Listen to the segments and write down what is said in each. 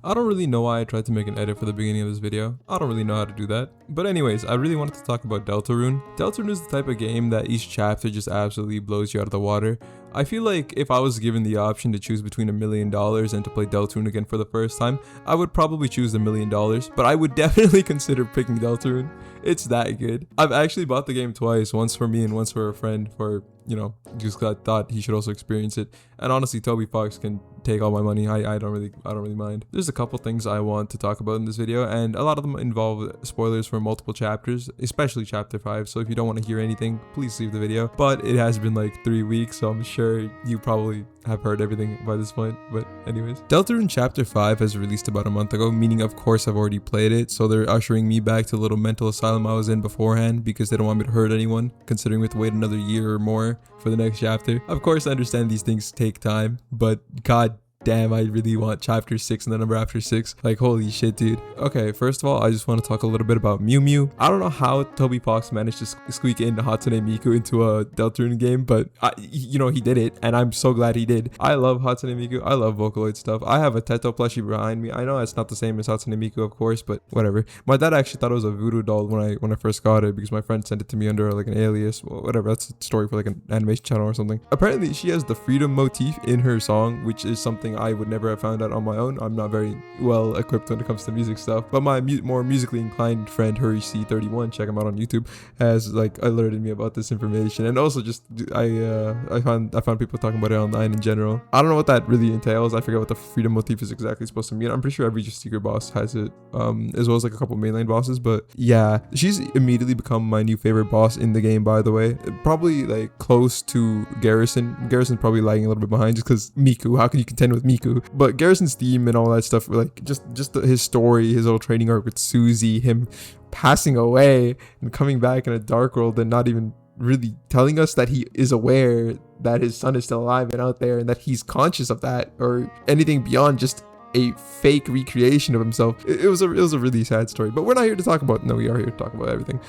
I don't really know why I tried to make an edit for the beginning of this video. I don't really know how to do that. But anyways, I really wanted to talk about Deltarune. Deltarune is the type of game that each chapter just absolutely blows you out of the water. I feel like if I was given the option to choose between $1 million and to play Deltarune again for the first time, I would probably choose the $1 million, but I would definitely consider picking Deltarune. It's that good. I've actually bought the game twice, once for me and once for a friend for, you know, just thought he should also experience it. And honestly, Toby Fox can take all my money. I don't really mind. There's a couple things I want to talk about in this video, and a lot of them involve spoilers for multiple chapters, especially chapter 5. So if you don't want to hear anything, please leave the video. But it has been like 3 weeks, so I'm sure you probably have heard everything by this point. But anyways, Deltarune chapter 5 has released about a month ago, meaning of course I've already played it, so they're ushering me back to the little mental asylum I was in beforehand because they don't want me to hurt anyone, considering we have to wait another year or more for the next chapter. Of course I understand these things take time, but god damn, I really want chapter 6 and the number after 6. Like, holy shit, dude. Okay, first of all, I just want to talk a little bit about Mew Mew. I don't know how Toby Fox managed to squeak in Hatsune Miku into a Deltarune game, but you know, he did it, and I'm so glad he did. I love Hatsune Miku. I love Vocaloid stuff. I have a Teto plushie behind me. I know it's not the same as Hatsune Miku, of course, but whatever. My dad actually thought it was a voodoo doll when I first got it because my friend sent it to me under like an alias. Well, whatever. That's a story for like an animation channel or something. Apparently, she has the freedom motif in her song, which is something I would never have found out on my own. I'm not very well equipped when it comes to music stuff, but my more musically inclined friend HurryC31, check him out on YouTube, has like alerted me about this information. And also just I found people talking about it online in general. I don't know what that really entails. I forget what the freedom motif is exactly supposed to mean. I'm pretty sure every secret boss has it, as well as like a couple mainline bosses. But yeah, she's immediately become my new favorite boss in the game, by the way. Probably like close to Garrison. Garrison's probably lagging a little bit behind just because Miku. How can you contend with Miku? But Garrison's theme and all that stuff, like just his story, his little training arc with Susie, him passing away and coming back in a dark world and not even really telling us that he is aware that his son is still alive and out there and that he's conscious of that or anything beyond just a fake recreation of himself. It was a really sad story, but we're not here to talk about. No, we are here to talk about everything.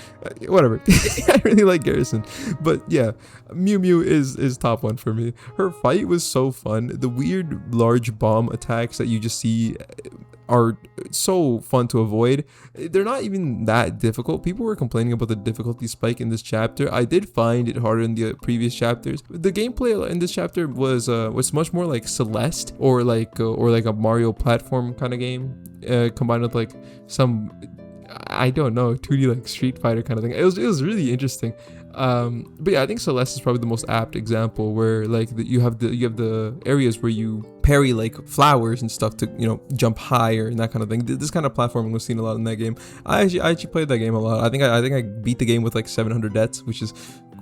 Whatever. I really like Garrison, but yeah, Mew Mew is top one for me. Her fight was so fun. The weird large bomb attacks that you just see are so fun to avoid. They're not even that difficult. People were complaining about the difficulty spike in this chapter. I did find it harder in the previous chapters. The gameplay in this chapter was much more like Celeste or like a Mario platform kind of game, combined with like some, I don't know, 2D like Street Fighter kind of thing. It was really interesting. But yeah, I think Celeste is probably the most apt example where like you have the areas where you parry like flowers and stuff to, you know, jump higher and that kind of thing. This kind of platforming was seen a lot in that game. I actually played that game a lot. I think I beat the game with like 700 deaths, which is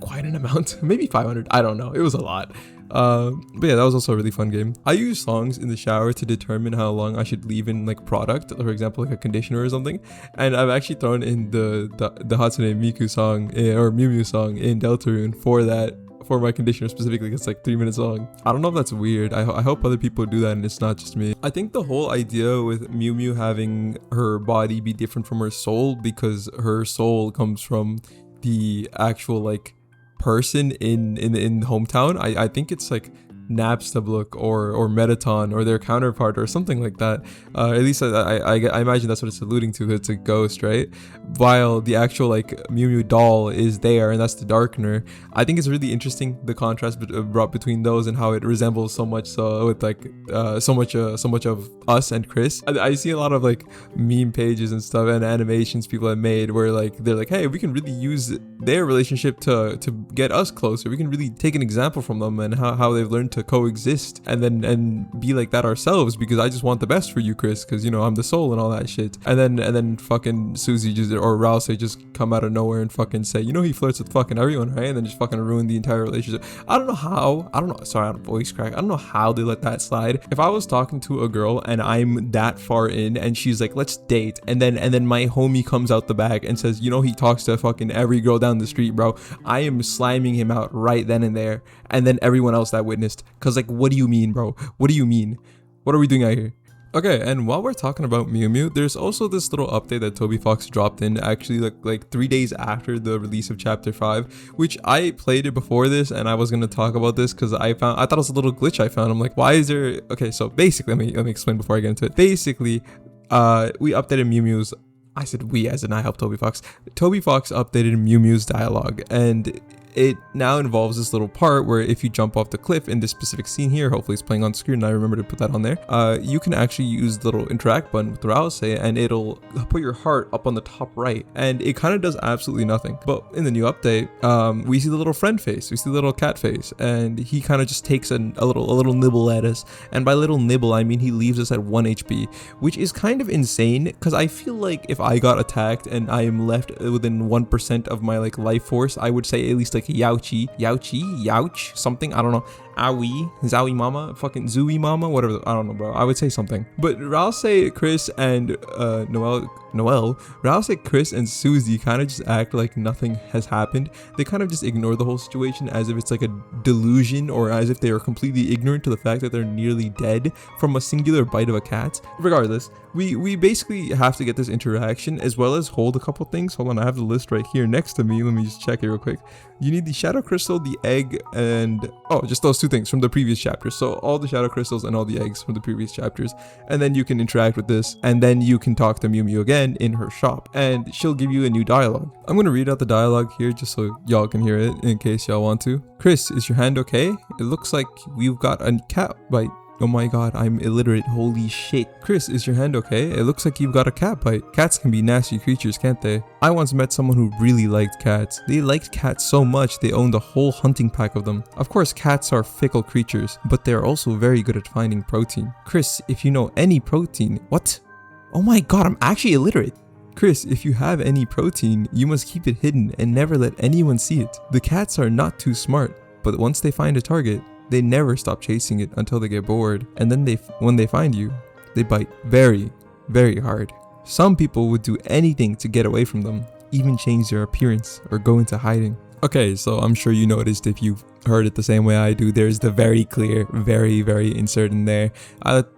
quite an amount. Maybe 500. I don't know. It was a lot. But yeah, that was also a really fun game. I use songs in the shower to determine how long I should leave in like product, for example, like a conditioner or something. And I've actually thrown in the Hatsune Miku song or Mew Mew song in Deltarune for my conditioner specifically. It's like 3 minutes long. I don't know if that's weird. I hope other people do that and it's not just me. I think the whole idea with Mew Mew having her body be different from her soul, because her soul comes from the actual like person in hometown. I think it's like Napstablook or Metaton or their counterpart or something like that. At least I imagine that's what it's alluding to. It's a ghost, right? While the actual like Mew Mew doll is there, and that's the Darkener. I think it's really interesting the contrast brought between those and how it resembles so much with like so much of us and Chris. I see a lot of like meme pages and stuff and animations people have made where like they're like, hey, we can really use their relationship to get us closer. We can really take an example from them and how they've learned to coexist and be like that ourselves, because I just want the best for you, Chris, because you know I'm the soul and all that shit. And then fucking Susie or Rouse just come out of nowhere and fucking say, you know, he flirts with fucking everyone, right? And then just fucking ruin the entire relationship. I don't know. Sorry, I have a voice crack. I don't know how they let that slide. If I was talking to a girl and I'm that far in and she's like, let's date, and then my homie comes out the back and says, you know, he talks to fucking every girl down the street, bro, I am slamming him out right then and there, and then everyone else that witnessed. Cause like, what do you mean, bro? What do you mean? What are we doing out here? Okay, and while we're talking about Mew Mew, there's also this little update that Toby Fox dropped in actually like 3 days after the release of Chapter 5, which I played it before this, and I was gonna talk about this because I thought it was a little glitch I found. I'm like, why is there? Okay, so basically, let me explain before I get into it. Basically, we updated Mew Mew's. I said we, as in I helped Toby Fox. Toby Fox updated Mew Mew's dialogue, and it now involves this little part where if you jump off the cliff in this specific scene here, hopefully it's playing on screen and I remember to put that on there, you can actually use the little interact button with Rouse and it'll put your heart up on the top right, and it kind of does absolutely nothing. But in the new update, we see the little friend face, we see the little cat face, and he kind of just takes a little nibble at us, and by little nibble I mean he leaves us at 1 HP, which is kind of insane because I feel like if I got attacked and I am left within 1% of my like life force, I would say at least like Youch, something, I don't know, Aoi, Zowie Mama, fucking Zooey Mama, whatever, I don't know, bro, I would say something. But Rouse, Chris, and Rouse, Chris, and Susie kind of just act like nothing has happened. They kind of just ignore the whole situation as if it's like a delusion, or as if they are completely ignorant to the fact that they're nearly dead from a singular bite of a cat. Regardless, we basically have to get this interaction as well as hold a couple things. Hold on, I have the list right here next to me. Let me just check it real quick. You need the shadow crystal, the egg, and just those two things from the previous chapters. So all the shadow crystals and all the eggs from the previous chapters, and then you can interact with this, and then you can talk to Mew Mew again in her shop, and she'll give you a new dialogue. I'm gonna read out the dialogue here just so y'all can hear it in case y'all want to. Chris, is your hand okay? It looks like we've got a cat bite. Oh my god, I'm illiterate, holy shit. Chris, is your hand okay? It looks like you've got a cat bite. Cats can be nasty creatures, can't they? I once met someone who really liked cats. They liked cats so much they owned a whole hunting pack of them. Of course, cats are fickle creatures, but they are also very good at finding protein. Chris, if you know any protein... What? Oh my god, I'm actually illiterate. Chris, if you have any protein, you must keep it hidden and never let anyone see it. The cats are not too smart, but once they find a target, they never stop chasing it until they get bored, and then when they find you, they bite very, very hard. Some people would do anything to get away from them, even change their appearance or go into hiding. Okay, so I'm sure you noticed if you've heard it the same way I do, there's the very clear, very, very insert in there.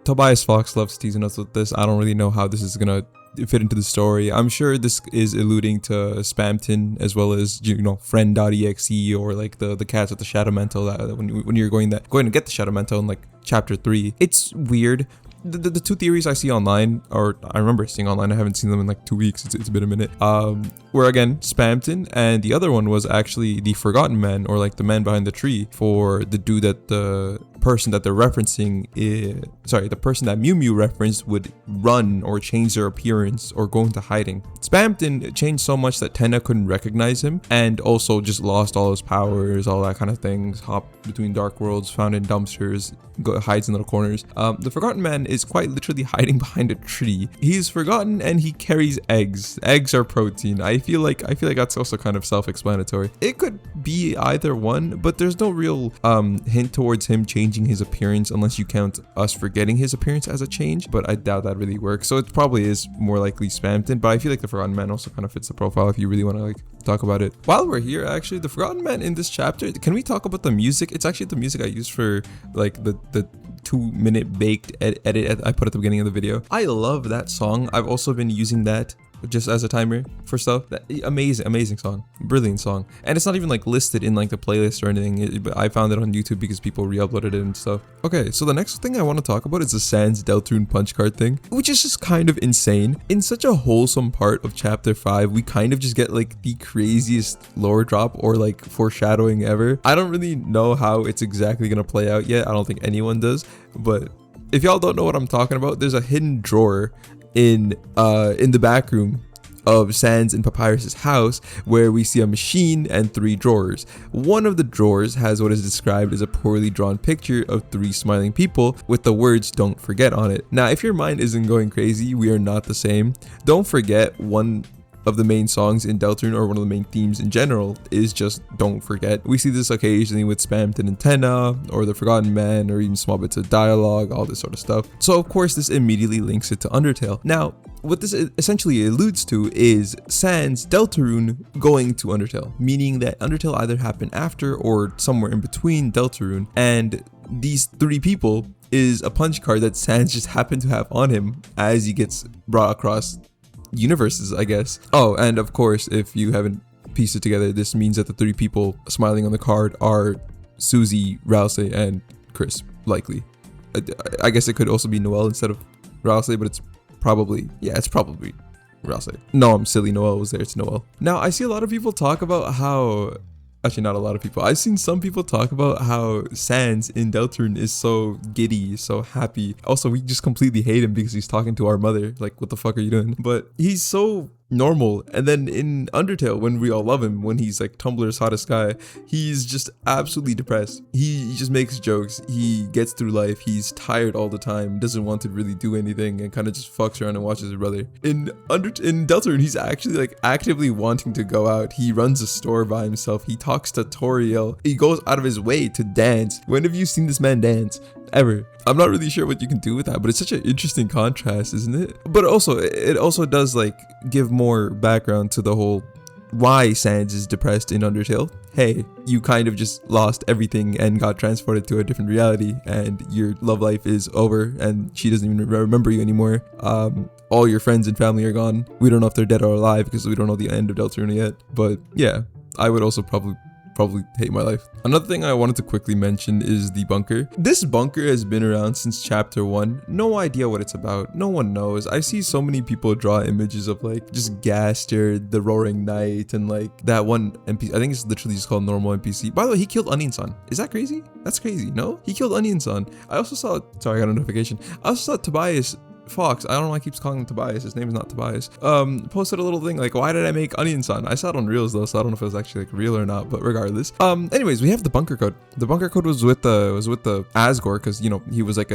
Tobias Fox loves teasing us with this. I don't really know how this is gonna fit into the story. I'm sure this is alluding to Spamton as well as, you know, friend.exe or like the cats with the shadow mantle that when you're going to get the shadow mantle in like chapter 3. It's weird. The two theories I see online, or I remember seeing online, I haven't seen them in like 2 weeks, it's been a minute, were again Spamton, and the other one was actually the Forgotten Man, or like the man behind the tree, for the dude that the person that they're referencing the person that Mew Mew referenced would run or change their appearance or go into hiding. Spamton changed so much that Tenna couldn't recognize him, and also just lost all his powers, all that kind of things, hopped between dark worlds, found in dumpsters, hides in little corners. The Forgotten Man is quite literally hiding behind a tree. He's forgotten and he carries eggs. Eggs are protein. I feel like that's also kind of self-explanatory. It could be either one, but there's no real hint towards him changing his appearance unless you count us forgetting his appearance as a change, but I doubt that really works. So it probably is more likely Spamton, but I feel like the Forgotten Man also kind of fits the profile if you really want to like talk about it. While we're here, actually, the Forgotten Man in this chapter, can we talk about the music? It's actually the music I used for like the 2-minute baked edit I put at the beginning of the video. I love that song. I've also been using that just as a timer for stuff. Amazing song, brilliant song, and it's not even like listed in like the playlist or anything, but I found it on YouTube because people re-uploaded it and stuff. Okay, so the next thing I want to talk about is the Sans Deltarune punch card thing, which is just kind of insane. In such a wholesome part of chapter 5, we kind of just get like the craziest lore drop or like foreshadowing ever. I don't really know how it's exactly gonna play out yet. I don't think anyone does, but if y'all don't know what I'm talking about, there's a hidden drawer in the back room of Sans and Papyrus's house where we see a machine and 3 drawers. One of the drawers has what is described as a poorly drawn picture of 3 smiling people with the words "Don't Forget" on it. Now, if your mind isn't going crazy, we are not the same. Don't Forget, one of the main songs in Deltarune, or one of the main themes in general, is just "Don't Forget." We see this occasionally with Spamton and Tenna, or the Forgotten Man, or even small bits of dialogue, all this sort of stuff. So of course this immediately links it to Undertale. Now, what this essentially alludes to is Sans Deltarune going to Undertale, meaning that Undertale either happened after or somewhere in between Deltarune, and these 3 people is a punch card that Sans just happened to have on him as he gets brought across universes, I guess. Oh, and of course, if you haven't pieced it together, this means that the 3 people smiling on the card are Susie, Rouse, and Chris, likely. I guess it could also be Noelle instead of Rouse, but it's probably Rouse. No, I'm silly. Noelle was there. It's Noelle. Now, I see a lot of people talk about how... Actually, not a lot of people. I've seen some people talk about how Sans in Deltarune is so giddy, so happy. Also, we just completely hate him because he's talking to our mother. Like, what the fuck are you doing? But he's so normal. And then in Undertale, when we all love him, when he's like Tumblr's hottest guy, he's just absolutely depressed. He just makes jokes. He gets through life. He's tired all the time, doesn't want to really do anything, and kind of just fucks around and watches his brother. In Deltarune, he's actually like actively wanting to go out. He runs a store by himself. He talks to Toriel. He goes out of his way to dance. When have you seen this man dance? Ever? I'm not really sure what you can do with that, but it's such an interesting contrast, isn't it? But also, it also does like give more background to the whole why Sans is depressed in Undertale. Hey, you kind of just lost everything and got transported to a different reality, and your love life is over, and she doesn't even remember you anymore. All your friends and family are gone. We don't know if they're dead or alive because we don't know the end of Deltarune yet. But yeah, I would also probably hate my life. Another thing I wanted to quickly mention is the bunker. This bunker has been around since chapter 1. No idea what it's about. No one knows. I see so many people draw images of like just Gaster, the Roaring Knight, and like that one NPC. I think it's literally just called normal NPC. By the way, he killed Onion-san. Is that crazy? That's crazy. No? He killed Onion-san. I also saw, sorry, I got a notification. I also saw Tobias Fox, I don't know why I keep calling him Tobias. His name is not Tobias. Posted a little thing like, why did I make Onion-san? I saw it on Reels though, so I don't know if it was actually like real or not. But regardless, anyways, we have the bunker code. The bunker code was with the Asgore, because you know he was like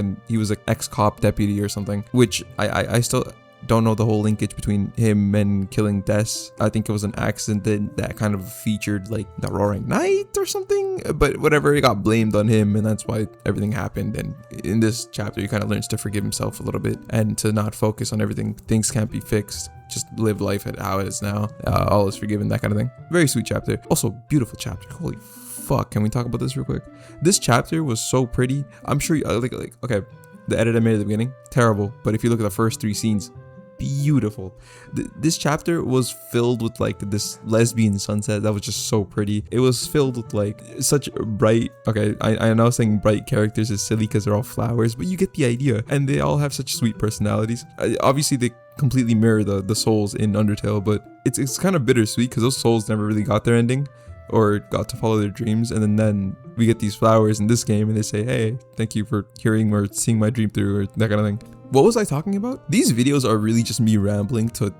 ex-cop deputy or something. Which I still don't know the whole linkage between him and killing Des. I think it was an accident that kind of featured like the Roaring Knight or something, but whatever, it got blamed on him, and that's why everything happened. And in this chapter, he kind of learns to forgive himself a little bit and to not focus on everything. Things can't be fixed. Just live life at how it is now. All is forgiven, that kind of thing. Very sweet chapter. Also, beautiful chapter. Holy fuck. Can we talk about this real quick? This chapter was so pretty. I'm sure you, okay, the edit I made at the beginning, terrible. But if you look at the first 3 scenes, beautiful. This chapter was filled with like this lesbian sunset that was just so pretty. It was filled with like such bright, okay, I know saying bright characters is silly because they're all flowers, but you get the idea, and they all have such sweet personalities. Obviously they completely mirror the souls in Undertale, but it's kind of bittersweet because those souls never really got their ending or got to follow their dreams, and then we get these flowers in this game and they say, hey, thank you for hearing or seeing my dream through, or that kind of thing. What was I talking about? These videos are really just me rambling to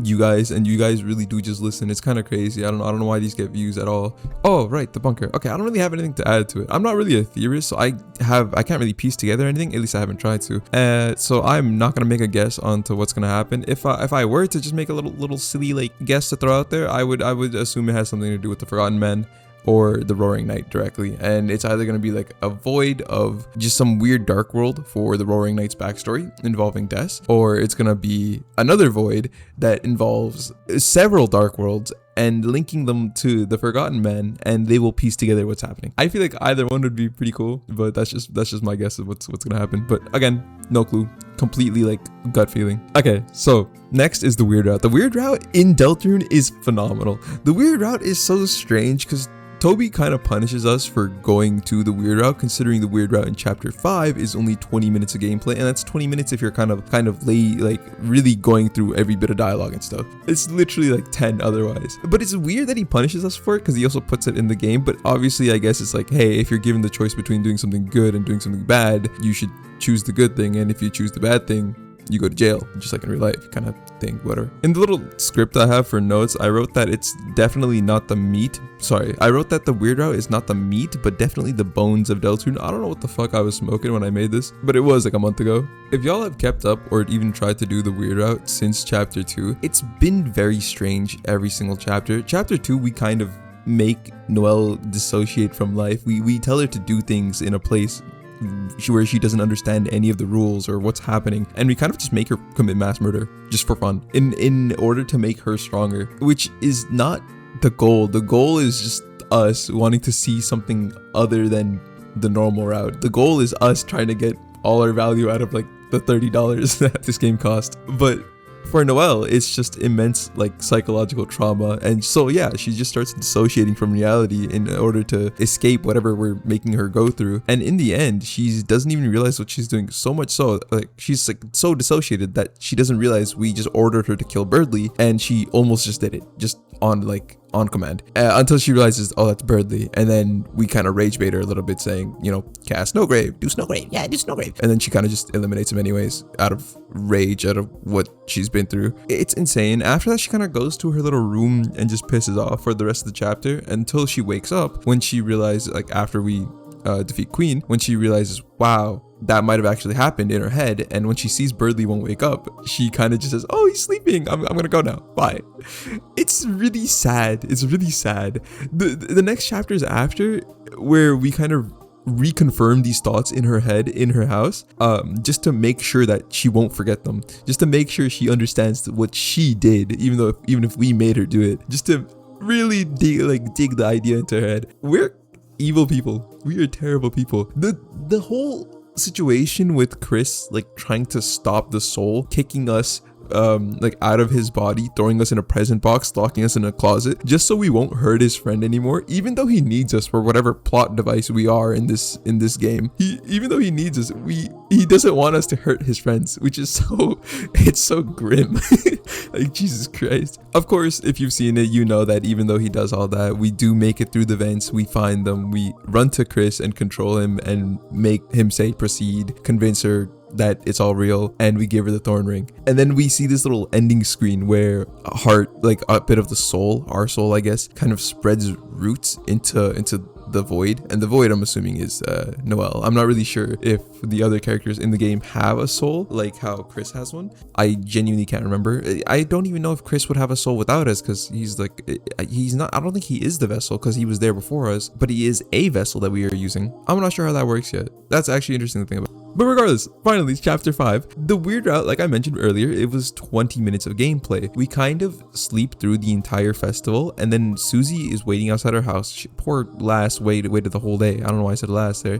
you guys, and you guys really do just listen. It's kind of crazy. I don't know why these get views at all. Oh, right, the bunker. Okay, I don't really have anything to add to it. I'm not really a theorist, so I can't really piece together anything. At least I haven't tried to. So I'm not gonna make a guess onto what's gonna happen. If I were to just make a little silly like guess to throw out there, I would assume it has something to do with the Forgotten Men or the Roaring Knight directly, and it's either going to be like a void of just some weird dark world for the Roaring Knight's backstory involving Des, or it's going to be another void that involves several dark worlds and linking them to the Forgotten Men, and they will piece together what's happening. I feel like either one would be pretty cool, but that's just my guess of what's gonna happen. But again, no clue. Completely like gut feeling. Okay, so next is the weird route. The weird route in Deltarune is phenomenal. The weird route is so strange because Toby kind of punishes us for going to the weird route, considering the weird route in chapter 5 is only 20 minutes of gameplay, and that's 20 minutes if you're kind of like really going through every bit of dialogue and stuff. It's literally like 10 otherwise. But it's weird that he punishes us for it because he also puts it in the game. But obviously, I guess it's like, hey, if you're given the choice between doing something good and doing something bad, you should choose the good thing, and if you choose the bad thing, you go to jail, just like in real life kind of thing, whatever. In the little script I have for notes, I wrote that it's definitely not the meat. Sorry, I wrote that the weird route is not the meat, but definitely the bones of Deltarune. I don't know what the fuck I was smoking when I made this, but it was like a month ago. If y'all have kept up or even tried to do the weird route since chapter 2, it's been very strange every single chapter. Chapter 2, we kind of make Noelle dissociate from life. We tell her to do things in a place where she doesn't understand any of the rules or what's happening, and we kind of just make her commit mass murder just for fun in order to make her stronger, which is not the goal. The goal is just us wanting to see something other than the normal route. The goal is us trying to get all our value out of like the $30 that this game cost. But for Noelle, it's just immense like psychological trauma, and so yeah, she just starts dissociating from reality in order to escape whatever we're making her go through. And in the end, she doesn't even realize what she's doing, so much so like she's like so dissociated that she doesn't realize we just ordered her to kill Birdley, and she almost just did it just on command, until she realizes, oh, that's Birdley. And then we kind of rage bait her a little bit, saying, you know, cast Snowgrave, do Snowgrave, yeah, do Snowgrave. And then she kind of just eliminates him anyways, out of rage, out of what she's been through. It's insane. After that, she kind of goes to her little room and just pisses off for the rest of the chapter until she wakes up, when she realizes, like after we defeat Queen, when she realizes, wow, that might have actually happened in her head. And when she sees Birdley won't wake up, she kind of just says, oh, he's sleeping, I'm gonna go now, bye. It's really sad. It's really sad. The next chapters after, where we kind of reconfirm these thoughts in her head in her house, just to make sure that she won't forget them, just to make sure she understands what she did, even if we made her do it, just to really dig the idea into her head. We're evil people. We are terrible people. The whole situation with Chris like trying to stop the soul, kicking us like out of his body, throwing us in a present box, locking us in a closet just so we won't hurt his friend anymore, even though he needs us for whatever plot device we are in this game. Even though he needs us, he doesn't want us to hurt his friends, which is it's so grim. Like, Jesus Christ. Of course, if you've seen it, you know that even though he does all that, we do make it through the vents, we find them, we run to Chris and control him and make him say proceed, convince her that it's all real, and we give her the thorn ring. And then we see this little ending screen where a heart, like a bit of the soul, our soul I guess, kind of spreads roots into the void. And the void, I'm assuming, is Noelle. I'm not really sure if the other characters in the game have a soul like how Chris has one. I genuinely can't remember. I don't even know if Chris would have a soul without us, because he's not, I don't think he is the vessel, because he was there before us, but he is a vessel that we are using. I'm not sure how that works yet. That's actually interesting to think about. But regardless, finally, chapter 5. The weird route, like I mentioned earlier, it was 20 minutes of gameplay. We kind of sleep through the entire festival, and then Susie is waiting outside our house. Poor lass waited the whole day. I don't know why I said lass there.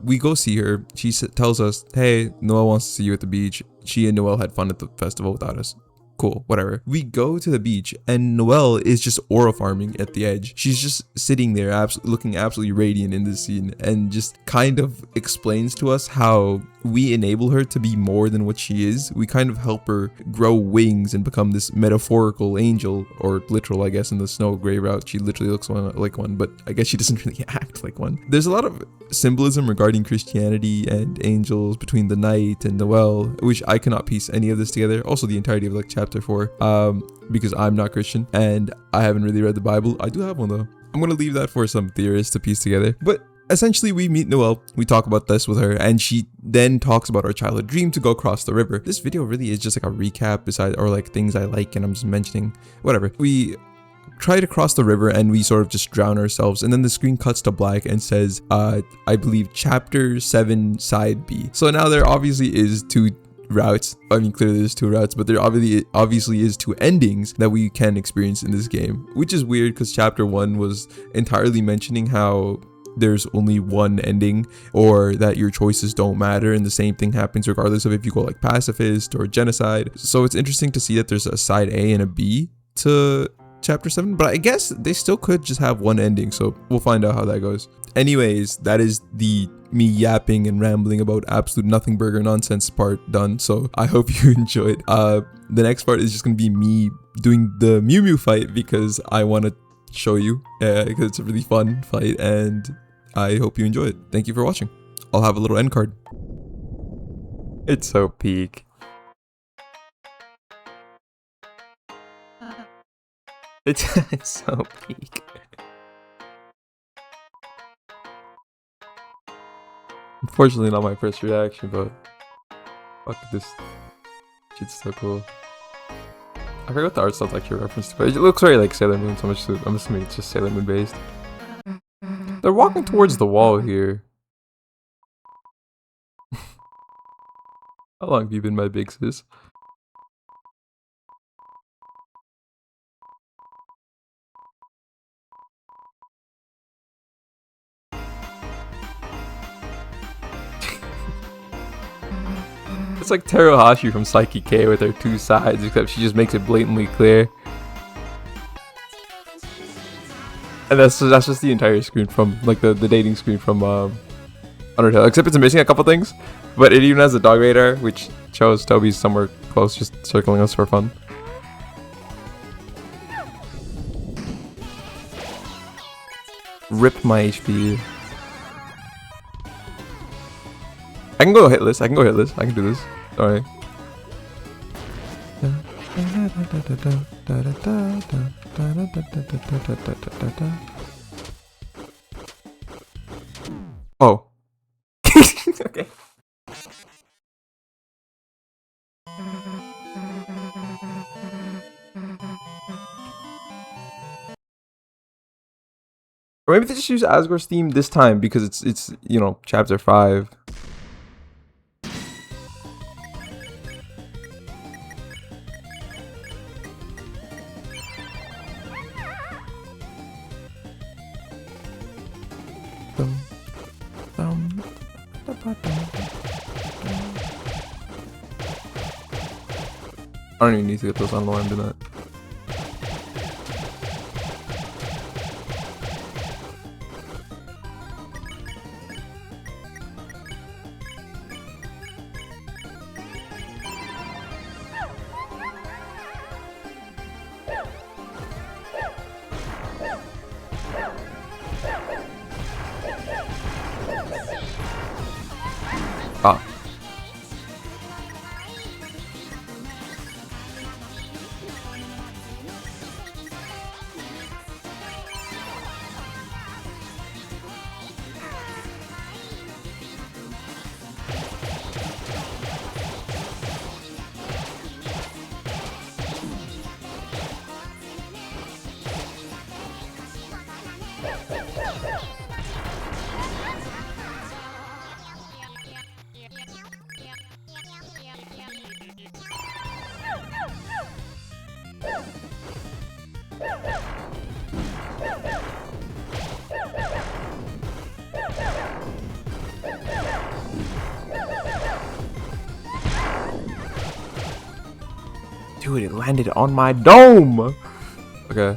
We go see her. She tells us, hey, Noelle wants to see you at the beach. She and Noelle had fun at the festival without us. Cool, whatever. We go to the beach, and Noelle is just aura farming at the edge. She's just sitting there looking absolutely radiant in this scene, and just kind of explains to us how we enable her to be more than what she is. We kind of help her grow wings and become this metaphorical angel, or literal, I guess, in the Snowgrave route. She literally looks like one, but I guess she doesn't really act like one. There's a lot of symbolism regarding Christianity and angels between the knight and Noelle, which I cannot piece any of this together. Also, the entirety of like chapter 4, because I'm not Christian and I haven't really read the Bible. I do have one though. I'm gonna leave that for some theorists to piece together. But essentially, we meet Noelle, we talk about this with her, and she then talks about our childhood dream to go across the river. This video really is just like a recap or like things I like and I'm just mentioning, whatever. We try to cross the river and we sort of just drown ourselves, and then the screen cuts to black and says, I believe chapter 7 side B. So now there obviously is two routes. I mean, clearly there's two routes, but there obviously is two endings that we can experience in this game, which is weird because chapter 1 was entirely mentioning how there's only one ending, or that your choices don't matter, and the same thing happens regardless of if you go like pacifist or genocide. So it's interesting to see that there's a side A and a B to chapter 7, but I guess they still could just have one ending, so we'll find out how that goes. Anyways, that is the me yapping and rambling about absolute nothing burger nonsense part done, so I hope you enjoyed. The next part is just gonna be me doing the Mew Mew fight because I want to show you, because it's a really fun fight and I hope you enjoy it. Thank you for watching. I'll have a little end card. It's so peak. It's so peak. Unfortunately, not my first reaction, but fuck, this shit's so cool. I forgot the art style's actually a reference to, but it looks very like Sailor Moon, so I'm assuming it's just Sailor Moon based. They're walking towards the wall here. How long have you been my big sis? looks like Teruhashi from Psyche K with her two sides, except she just makes it blatantly clear. And that's just the entire screen from, like, the dating screen from Undertale. Except it's missing a couple things, but it even has a dog radar, which shows Toby's somewhere close, just circling us for fun. Rip my HP. I can go hitless. I can do this. Alright. Oh. Okay. Or maybe they just use Asgore's theme this time because it's you know, chapter 5. I don't even need to get those. I don't know why I'm doing that. Ah. Dude, it landed on my dome! Okay.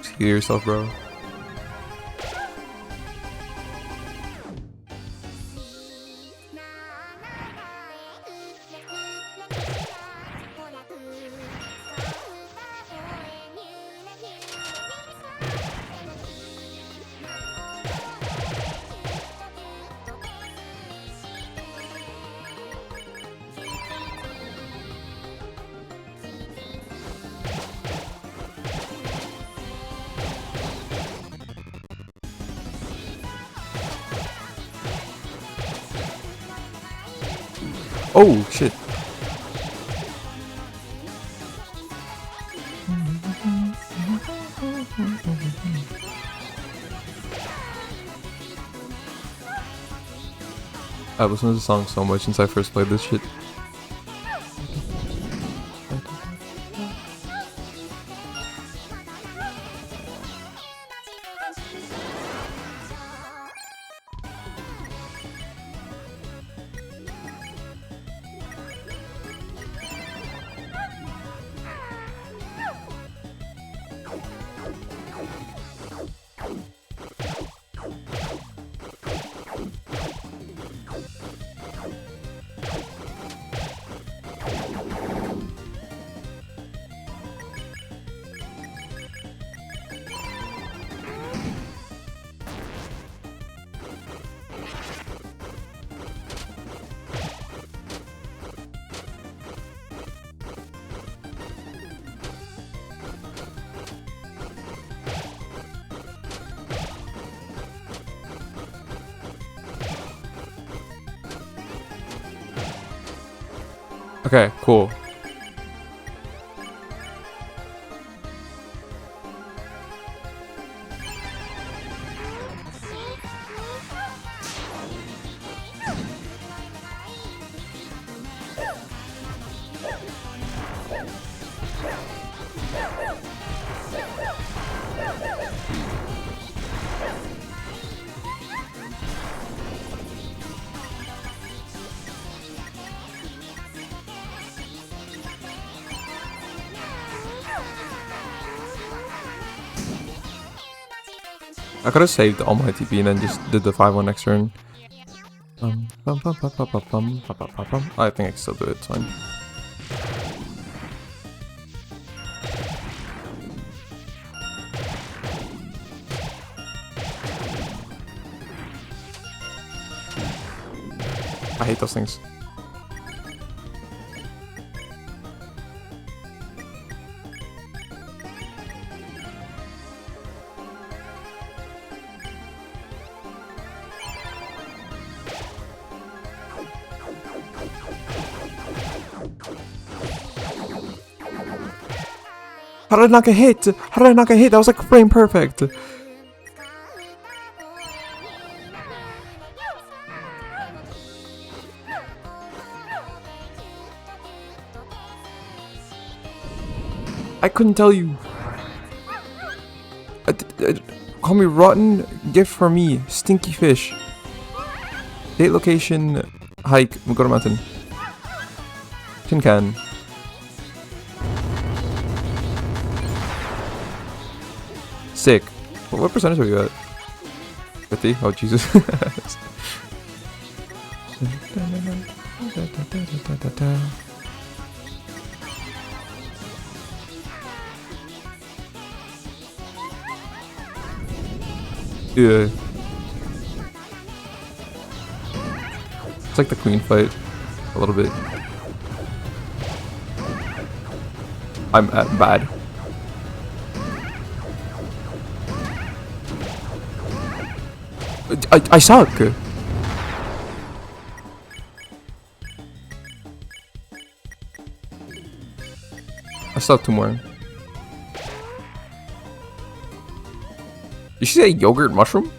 Just heal yourself, bro. Oh, shit. I've listened to the song so much since I first played this shit. Okay, cool. I could have saved all my TP and then just did the 5-1 next turn. I think I can still do it, it's fine. I hate those things. How did I not get hit? How did I not get hit? That was like frame perfect. I couldn't tell you. Call me rotten. Gift for me. Stinky fish. Date location. Hike. We'll go to mountain. Tin can. Sick. What percentage have you got? 50? Oh Jesus. Yeah. It's like the queen fight. A little bit. I'm at bad. I suck. I still have 2 more. Did she say yogurt mushroom?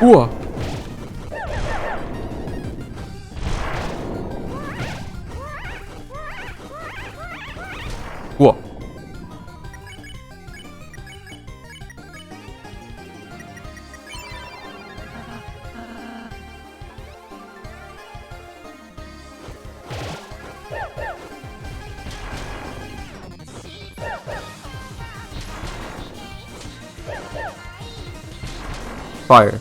Ooh. Whoa. Fire.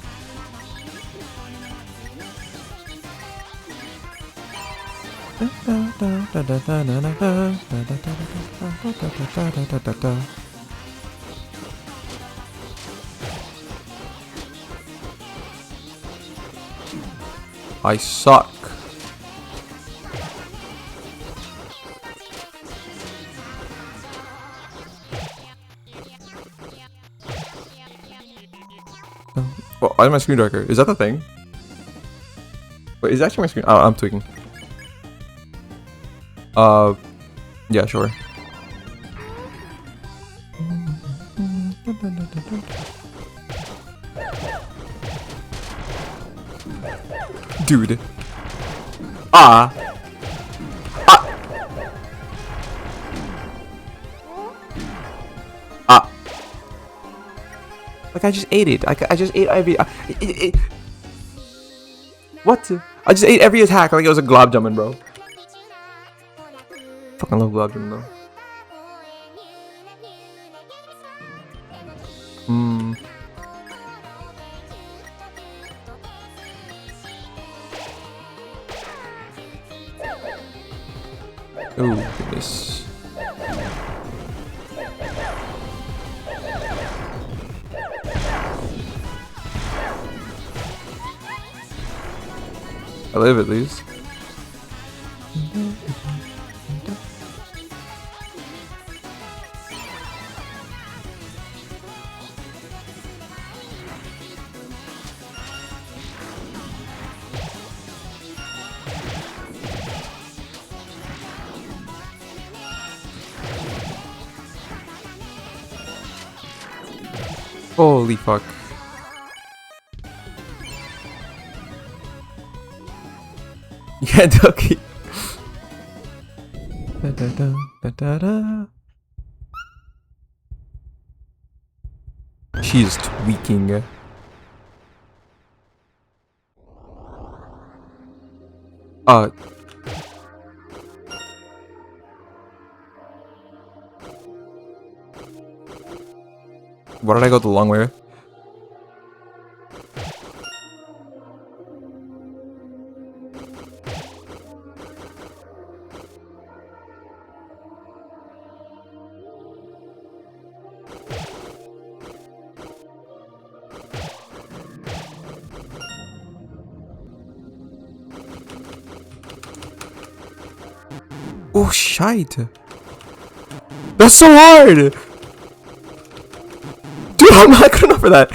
I suck. Well, why is my screen darker? Is that the thing? Wait, is that actually my screen? Oh, I'm tweaking. Yeah, sure. Dude. Ah. Like, I just ate it. I just ate every... What? I just ate every attack like it was a glob jumping, bro. Fucking love glob jumping, though. Oh, goodness. I live at least. Holy fuck. Yeah, Ducky. Da, da, da, da, da, da. She's tweaking. Uh. Why did I go the long way? Oh, shite. That's so hard! Dude, I'm not good enough for that.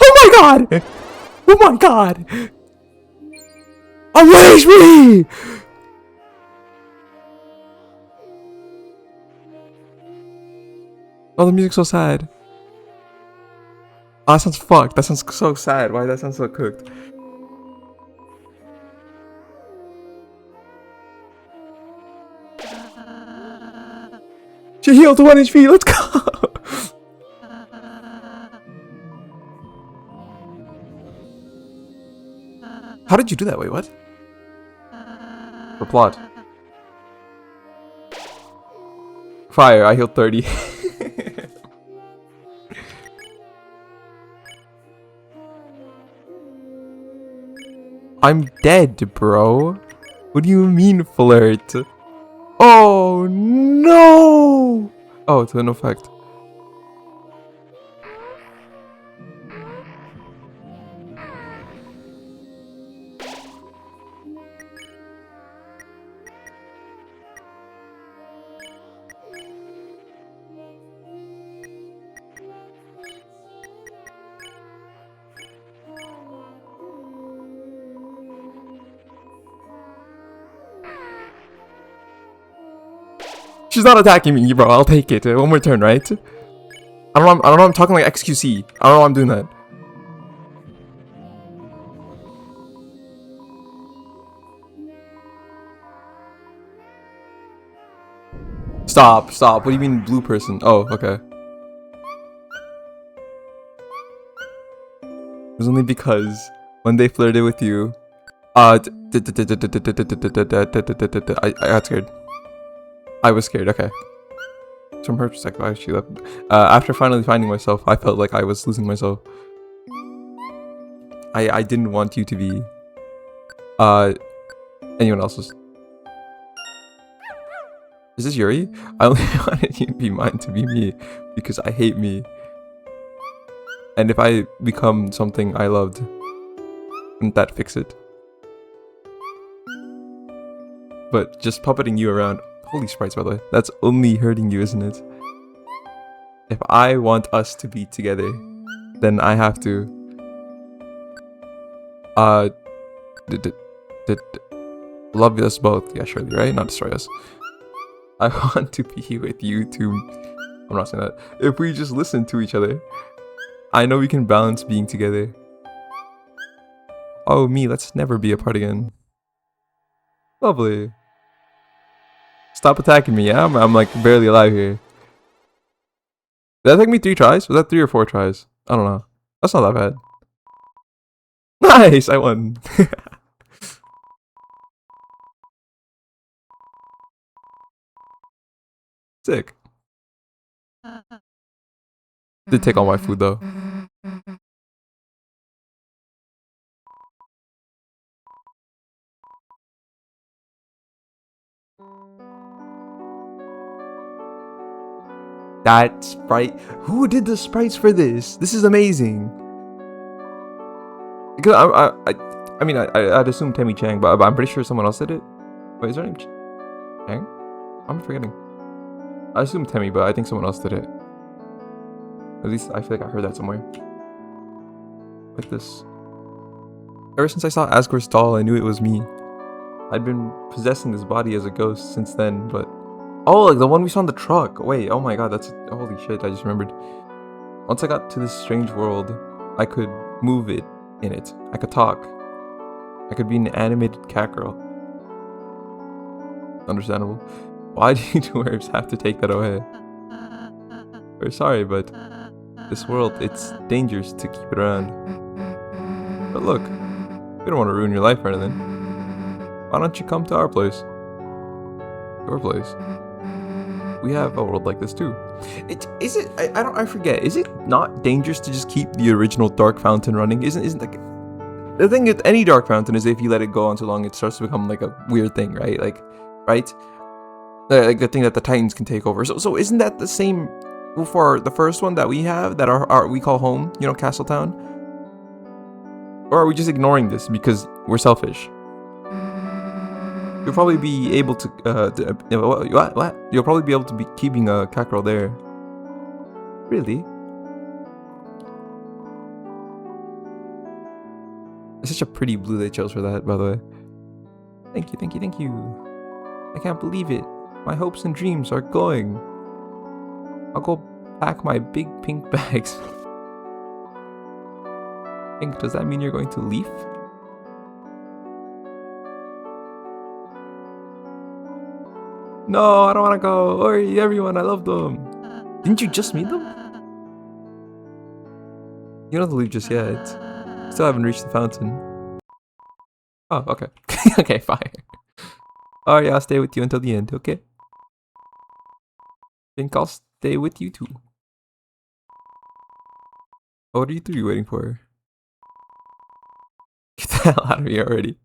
Oh my god! Oh my god! Unleash me! Oh, the music's so sad. Oh, that sounds fucked. That sounds so sad. Why does that sound so cooked? She healed to 1 HP. Let's go! How did you do that? Wait, what? For plot. Fire, I healed 30. I'm dead, bro. What do you mean, flirt? Oh, no! Oh, it's an effect. She's not attacking me, bro. I'll take it. One more turn, right? I don't know. I'm talking like XQC. I don't know why I'm doing that. Stop. Stop. What do you mean, blue person? Oh, okay. It was only because when they flirted with you, I got scared. I was scared, okay. From her perspective, I actually left. After finally finding myself, I felt like I was losing myself. I didn't want you to be anyone else's. Is this Yuri? I only wanted you to be mine to be me because I hate me. And if I become something I loved, wouldn't that fix it? But just puppeting you around. Holy sprites, by the way. That's only hurting you, isn't it? If I want us to be together, then I have to love us both. Yeah, surely, right? Not destroy us. I want to be with you too. I'm not saying that. If we just listen to each other, I know we can balance being together. Oh, me, let's never be apart again. Lovely. Stop attacking me, yeah? I'm like barely alive here. Did that take me 3 tries? Was that 3 or 4 tries? I don't know. That's not that bad. Nice! I won. Sick. Did take all my food though. That sprite. Who did the sprites for this? This is amazing. Because I mean, I'd assume Tammy Chang, but I'm pretty sure someone else did it. Wait, is her name Chang? I'm forgetting. I assume Temmie, but I think someone else did it. At least I feel like I heard that somewhere. Like this. Ever since I saw Asgore's doll, I knew it was me. I'd been possessing this body as a ghost since then, but... Oh, like the one we saw in the truck! Wait, oh my god, that's... Holy shit, I just remembered. Once I got to this strange world, I could move it in it. I could talk. I could be an animated cat girl. Understandable. Why do you dwarves have to take that away? We're sorry, but this world, it's dangerous to keep it around. But look, we don't want to ruin your life or anything. Why don't you come to our place? Your place. We have a world like this too. I forget. Is it not dangerous to just keep the original dark fountain running? Isn't like the thing with any dark fountain is if you let it go on too long, it starts to become like a weird thing, right? Like, right? Like the thing that the Titans can take over. So isn't that the same for the first one that we have that we call home? You know, Castletown. Or are we just ignoring this because we're selfish? You'll probably be able to, what? You'll probably be able to be keeping a cat girl there. Really? It's such a pretty blue they chose for that, by the way. Thank you, thank you, thank you. I can't believe it. My hopes and dreams are going. I'll go pack my big pink bags. Pink, does that mean you're going to leave? No, I don't want to go. Oi, everyone, I love them. Didn't you just meet them? You don't have to leave just yet. Still haven't reached the fountain. Oh, okay. Okay, fine. Alright, I'll stay with you until the end, okay? Think I'll stay with you too. What are you three waiting for? Get the hell out of here already.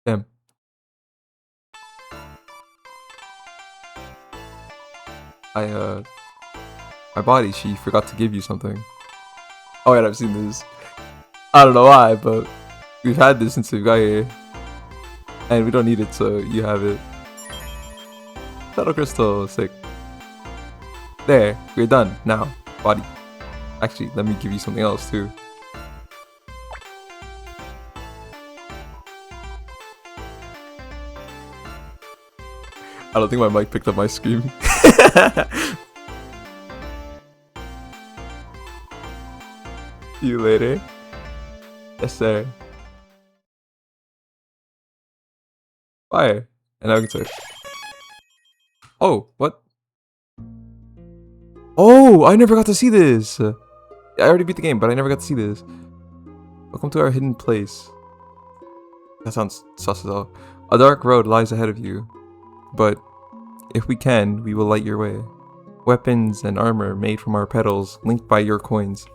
Damn. My body, she forgot to give you something. Oh yeah, I've seen this. I don't know why, but we've had this since we got here. And we don't need it, so you have it. Shadow Crystal, sick. There, we're done. Now, body. Actually, let me give you something else too. I don't think my mic picked up my scream. See you later. Yes, sir. Fire. And now we can search. Oh, what? Oh, I never got to see this. I already beat the game, but I never got to see this. Welcome to our hidden place. That sounds sus as hell. A dark road lies ahead of you, but if we can, we will light your way. Weapons and armor made from our petals, linked by your coins.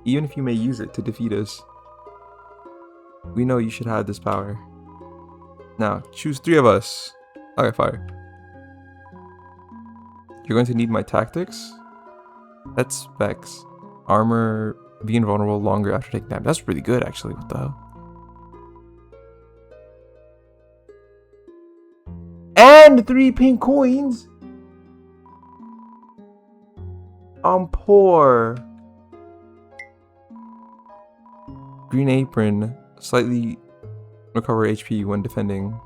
Even if you may use it to defeat us, we know you should have this power. Now, choose 3 of us. Okay, fire. You're going to need my tactics. That's specs. Armor, be invulnerable longer after taking damage. That's really good, actually. What the hell? And 3 pink coins. I'm poor. Green apron, slightly recover HP when defending.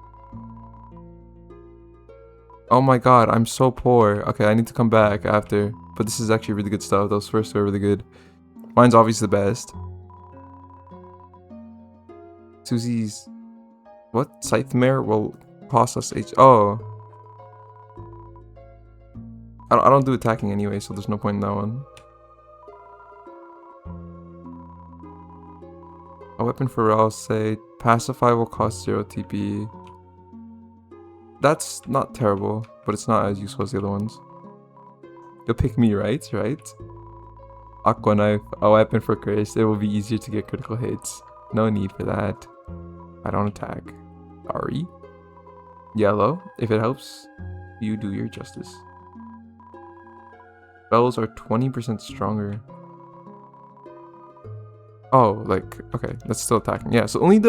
Oh my god, I'm so poor. Okay, I need to come back after. But this is actually really good stuff. Those first 2 are really good. Mine's obviously the best. Susie's... What? Scythemare will cost us H... Oh. I don't do attacking anyway, so there's no point in that one. A weapon for Rouse, say, Pacify will cost 0 TP. That's not terrible, but it's not as useful as the other ones. You'll pick me, right? Right? Aqua Knife, a weapon for Grace. It will be easier to get critical hits. No need for that. I don't attack. Sorry. Yellow, if it helps, you do your justice. Spells are 20% stronger. Oh, like, okay, that's still attacking. Yeah, so only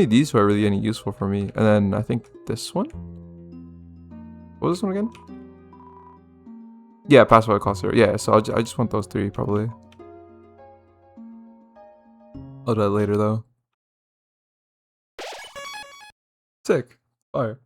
these two are really any useful for me. And then I think this one? What was this one again? Yeah, password cluster. Yeah, so I just want those three probably. I'll do that later though. Sick. Alright.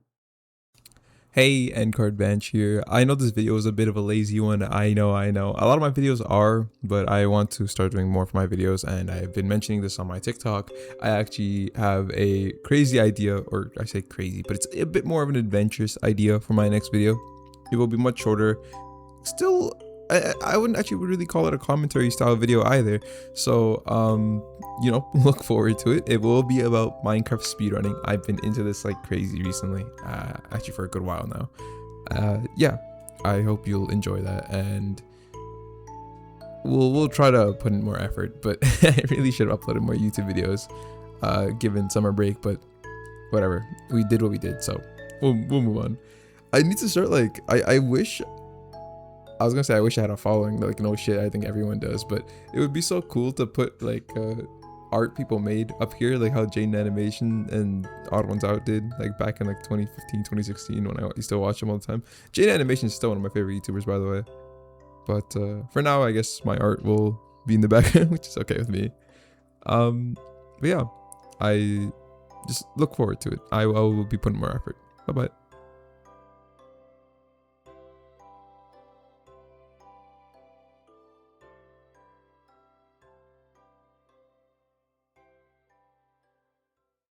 Hey, Endcard Bench here. I know this video is a bit of a lazy one. I know. A lot of my videos are, but I want to start doing more for my videos, and I've been mentioning this on my TikTok. I actually have a crazy idea, or I say crazy, but it's a bit more of an adventurous idea for my next video. It will be much shorter. Still, I wouldn't actually really call it a commentary style video either. So, you know, look forward to it. It will be about Minecraft speedrunning. I've been into this like crazy recently, actually for a good while now. Yeah, I hope you'll enjoy that, and we'll try to put in more effort. But I really should have uploaded more YouTube videos, given summer break. But whatever, we did what we did, so we'll move on. I need to start like I wish. I was gonna say I wish I had a following, like no shit, I think everyone does, but it would be so cool to put like art people made up here, like how Jaden Animation and Odd Ones Out did, like back in like 2015, 2016 when I used to watch them all the time. Jaden Animation is still one of my favorite YouTubers, by the way. But for now, I guess my art will be in the background, which is okay with me. But yeah, I just look forward to it. I will be putting more effort. Bye bye.